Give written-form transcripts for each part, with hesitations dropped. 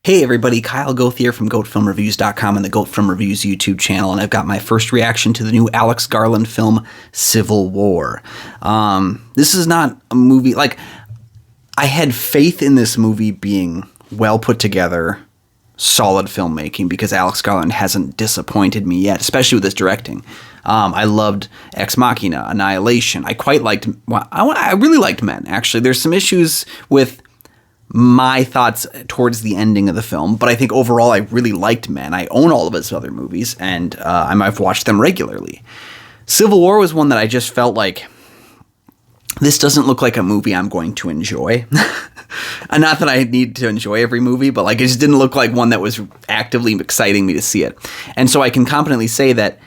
Hey everybody, Kyle Goth here from GoatFilmReviews.com and the Goat Film Reviews YouTube channel, and I've got my first reaction to the new Alex Garland film, Civil War. This is not a movie, I had faith in this movie being well put together, solid filmmaking, because Alex Garland hasn't disappointed me yet, especially with his directing. I loved Ex Machina, Annihilation. I really liked Men, actually. There's some issues with my thoughts towards the ending of the film, but I think overall I really liked Men. I own all of his other movies, and I've watched them regularly. Civil War was one that I just felt like, this doesn't look like a movie I'm going to enjoy. And not that I need to enjoy every movie, but it just didn't look like one that was actively exciting me to see it. And so I can confidently say that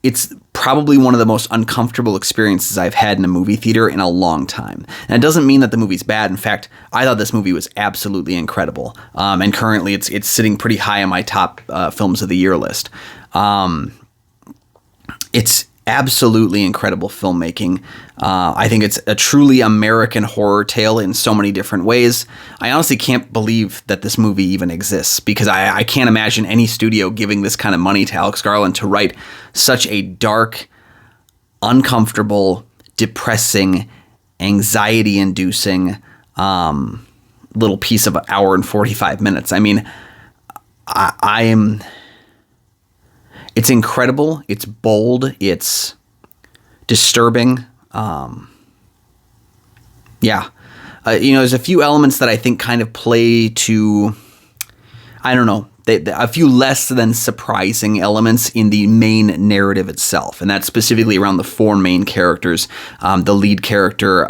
it's probably one of the most uncomfortable experiences I've had in a movie theater in a long time. And it doesn't mean that the movie's bad. In fact, I thought this movie was absolutely incredible. And currently it's sitting pretty high on my top films of the year list. It's absolutely incredible filmmaking. I think it's a truly American horror tale in so many different ways. I honestly can't believe that this movie even exists, because I can't imagine any studio giving this kind of money to Alex Garland to write such a dark, uncomfortable, depressing, anxiety-inducing little piece of an hour and 45 minutes. I mean, it's incredible, it's bold, it's disturbing. There's a few elements that I think kind of play to, a few less than surprising elements in the main narrative itself. And that's specifically around the four main characters. The lead character,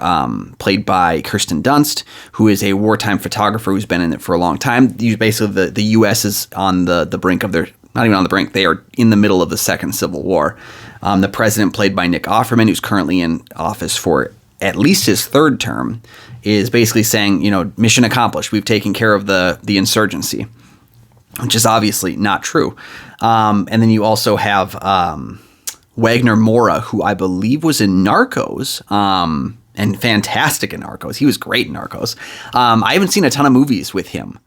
played by Kirsten Dunst, who is a wartime photographer who's been in it for a long time. Basically, the U.S. is on the brink of their... Not even on the brink. They are in the middle of the second Civil War. The president, played by Nick Offerman, who's currently in office for at least his third term, is basically saying, mission accomplished. We've taken care of the insurgency, which is obviously not true. And then you also have Wagner Moura, who I believe was in Narcos, and fantastic in Narcos. He was great in Narcos. I haven't seen a ton of movies with him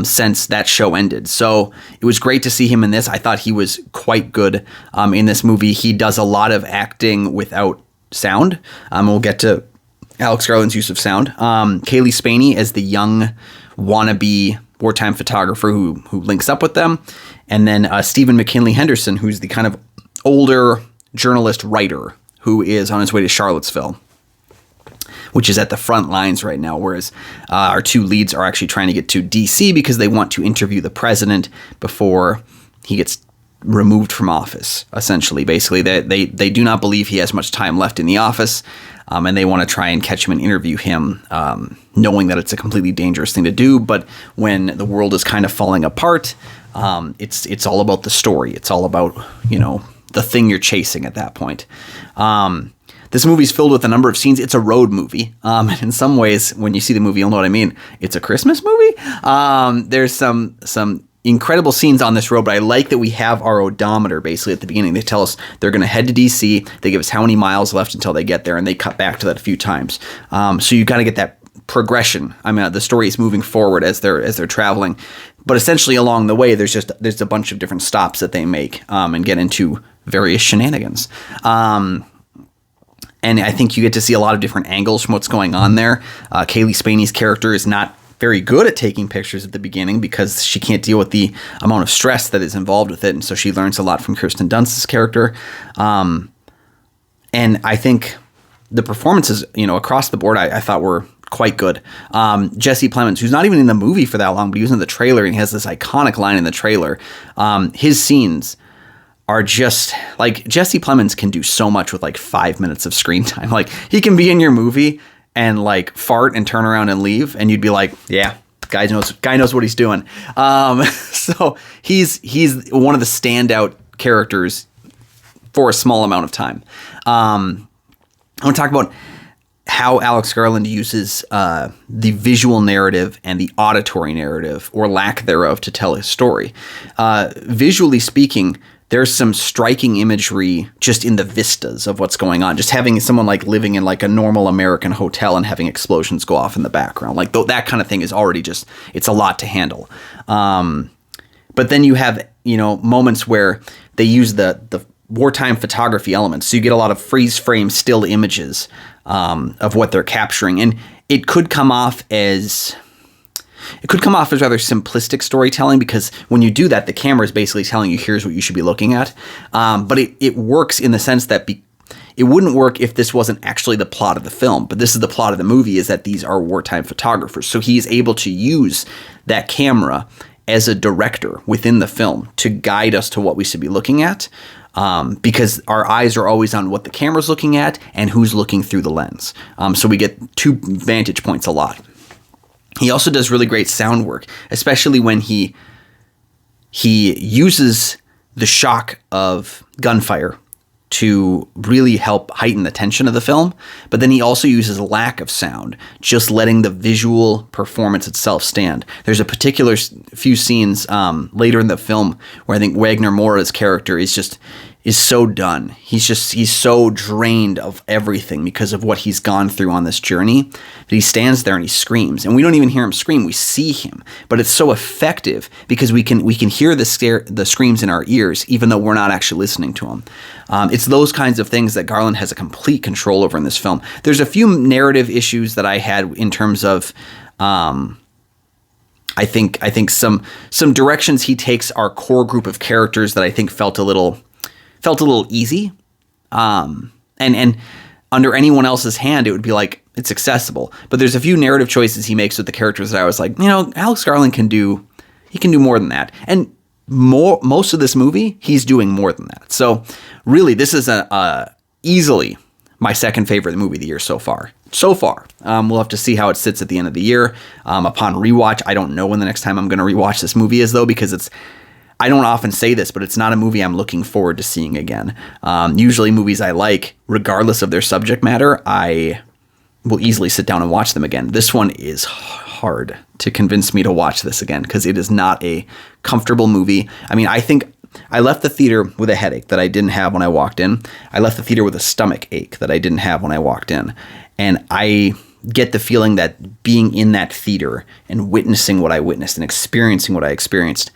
since that show ended. So it was great to see him in this. I thought he was quite good in this movie. He does a lot of acting without sound. We'll get to Alex Garland's use of sound. Kaylee Spaney as the young wannabe wartime photographer who links up with them. And then Stephen McKinley Henderson, who's the kind of older journalist writer who is on his way to Charlottesville, which is at the front lines right now, whereas our two leads are actually trying to get to D.C. because they want to interview the president before he gets removed from office, essentially. Basically, they do not believe he has much time left in the office, and they want to try and catch him and interview him, knowing that it's a completely dangerous thing to do. But when the world is kind of falling apart, it's all about the story. It's all about, the thing you're chasing at that point. This movie's filled with a number of scenes. It's a road movie. In some ways, when you see the movie, you'll know what I mean. It's a Christmas movie. There's some incredible scenes on this road, but I like that we have our odometer basically at the beginning. They tell us they're going to head to D.C. They give us how many miles left until they get there, and they cut back to that a few times. So you got to get that progression. The story is moving forward as they're traveling, but essentially along the way, there's a bunch of different stops that they make and get into various shenanigans. And I think you get to see a lot of different angles from what's going on there. Kaylee Spaney's character is not very good at taking pictures at the beginning because she can't deal with the amount of stress that is involved with it. And so she learns a lot from Kirsten Dunst's character. And I think the performances, across the board, I thought were quite good. Jesse Plemons, who's not even in the movie for that long, but he was in the trailer and he has this iconic line in the trailer. His scenes are just Jesse Plemons can do so much with 5 minutes of screen time. He can be in your movie and fart and turn around and leave, and you'd be like, yeah, guy knows what he's doing. So he's one of the standout characters for a small amount of time. I want to talk about how Alex Garland uses the visual narrative and the auditory narrative, or lack thereof, to tell his story. Visually speaking, there's some striking imagery just in the vistas of what's going on. Just having someone like living in like a normal American hotel and having explosions go off in the background, like that kind of thing is already just, it's a lot to handle. But then you have, moments where they use the wartime photography elements. So you get a lot of freeze frame still images of what they're capturing. And it could come off as rather simplistic storytelling, because when you do that, the camera is basically telling you, here's what you should be looking at. But it works in the sense that it wouldn't work if this wasn't actually the plot of the film. But this is the plot of the movie, is that these are wartime photographers. So he's able to use that camera as a director within the film to guide us to what we should be looking at. Because our eyes are always on what the camera's looking at and who's looking through the lens. So we get two vantage points a lot. He also does really great sound work, especially when he uses the shock of gunfire to really help heighten the tension of the film. But then he also uses a lack of sound, just letting the visual performance itself stand. There's a particular few scenes later in the film where I think Wagner Moura's character is so done. He's so drained of everything because of what he's gone through on this journey that he stands there and he screams. And we don't even hear him scream, we see him. But it's so effective because we can hear the screams in our ears even though we're not actually listening to them. It's those kinds of things that Garland has a complete control over in this film. There's a few narrative issues that I had in terms of I think some directions he takes our core group of characters that I think felt a little easy. And under anyone else's hand, it would be like, it's accessible. But there's a few narrative choices he makes with the characters that I was like, Alex Garland can do more than that. And most of this movie, he's doing more than that. So really, this is easily my second favorite movie of the year so far. We'll have to see how it sits at the end of the year. Upon rewatch, I don't know when the next time I'm going to rewatch this movie is, though, because I don't often say this, but it's not a movie I'm looking forward to seeing again. Usually movies I like, regardless of their subject matter, I will easily sit down and watch them again. This one is hard to convince me to watch this again because it is not a comfortable movie. I mean, I think I left the theater with a headache that I didn't have when I walked in. I left the theater with a stomach ache that I didn't have when I walked in. And I get the feeling that being in that theater and witnessing what I witnessed and experiencing what I experienced,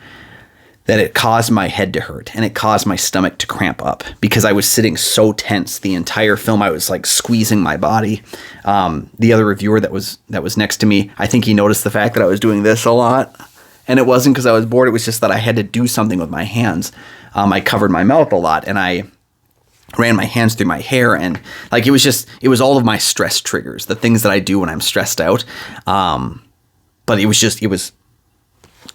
that it caused my head to hurt and it caused my stomach to cramp up because I was sitting so tense the entire film. I was like squeezing my body. The other reviewer that was next to me, I think he noticed the fact that I was doing this a lot, and it wasn't because I was bored. It was just that I had to do something with my hands. I covered my mouth a lot and I ran my hands through my hair, and like it was all of my stress triggers, the things that I do when I'm stressed out. But it was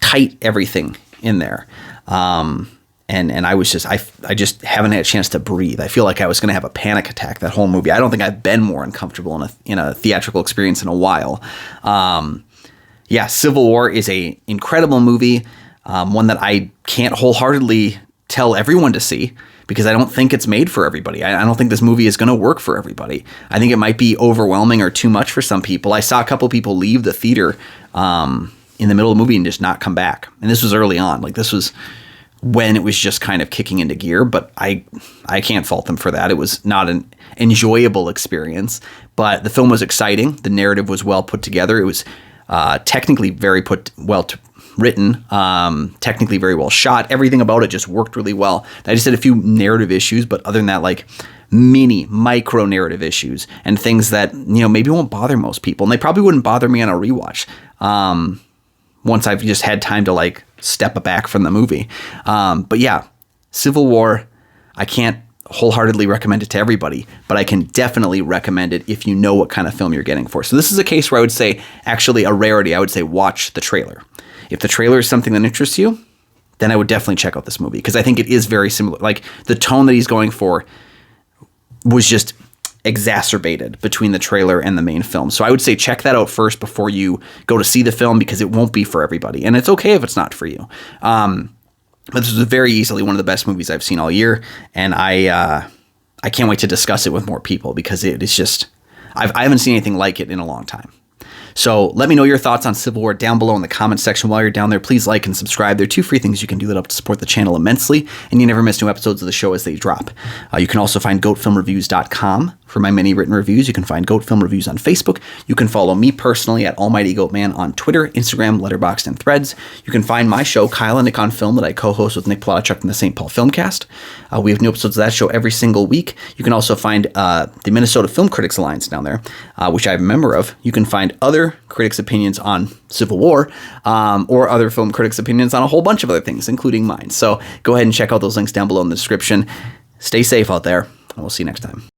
tight, everything in there. And I just haven't had a chance to breathe. I feel like I was going to have a panic attack that whole movie. I don't think I've been more uncomfortable in a theatrical experience in a while. Civil War is a incredible movie. One that I can't wholeheartedly tell everyone to see because I don't think it's made for everybody. I don't think this movie is going to work for everybody. I think it might be overwhelming or too much for some people. I saw a couple people leave the theater, in the middle of the movie and just not come back. And this was early on. Like this was when it was just kind of kicking into gear, but I can't fault them for that. It was not an enjoyable experience, but the film was exciting. The narrative was well put together. It was technically very written, technically very well shot. Everything about it just worked really well. I just had a few narrative issues, but other than that, like micro narrative issues and things that, maybe won't bother most people. And they probably wouldn't bother me on a rewatch. Once I've just had time to like step back from the movie. But yeah, Civil War, I can't wholeheartedly recommend it to everybody, but I can definitely recommend it if you know what kind of film you're getting for. So this is a case where I would say, actually a rarity, I would say watch the trailer. If the trailer is something that interests you, then I would definitely check out this movie because I think it is very similar. Like the tone that he's going for was just exacerbated between the trailer and the main film. So I would say check that out first before you go to see the film because it won't be for everybody. And it's okay if it's not for you. But this was very easily one of the best movies I've seen all year. And I can't wait to discuss it with more people because it is just, I haven't seen anything like it in a long time. So let me know your thoughts on Civil War down below in the comments section. While you're down there, please like and subscribe. There are 2 free things you can do that help to support the channel immensely, and you never miss new episodes of the show as they drop. You can also find goatfilmreviews.com for my many written reviews. You can find Goat Film Reviews on Facebook. You can follow me personally at Almighty Goatman on Twitter, Instagram, Letterboxd, and Threads. You can find my show, Kyle and Nick on Film, that I co-host with Nick Plotachuk in the St. Paul Filmcast. We have new episodes of that show every single week. You can also find the Minnesota Film Critics Alliance down there, which I'm a member of. You can find other critics' opinions on Civil War, or other film critics' opinions on a whole bunch of other things, including mine. So go ahead and check out those links down below in the description. Stay safe out there, and we'll see you next time.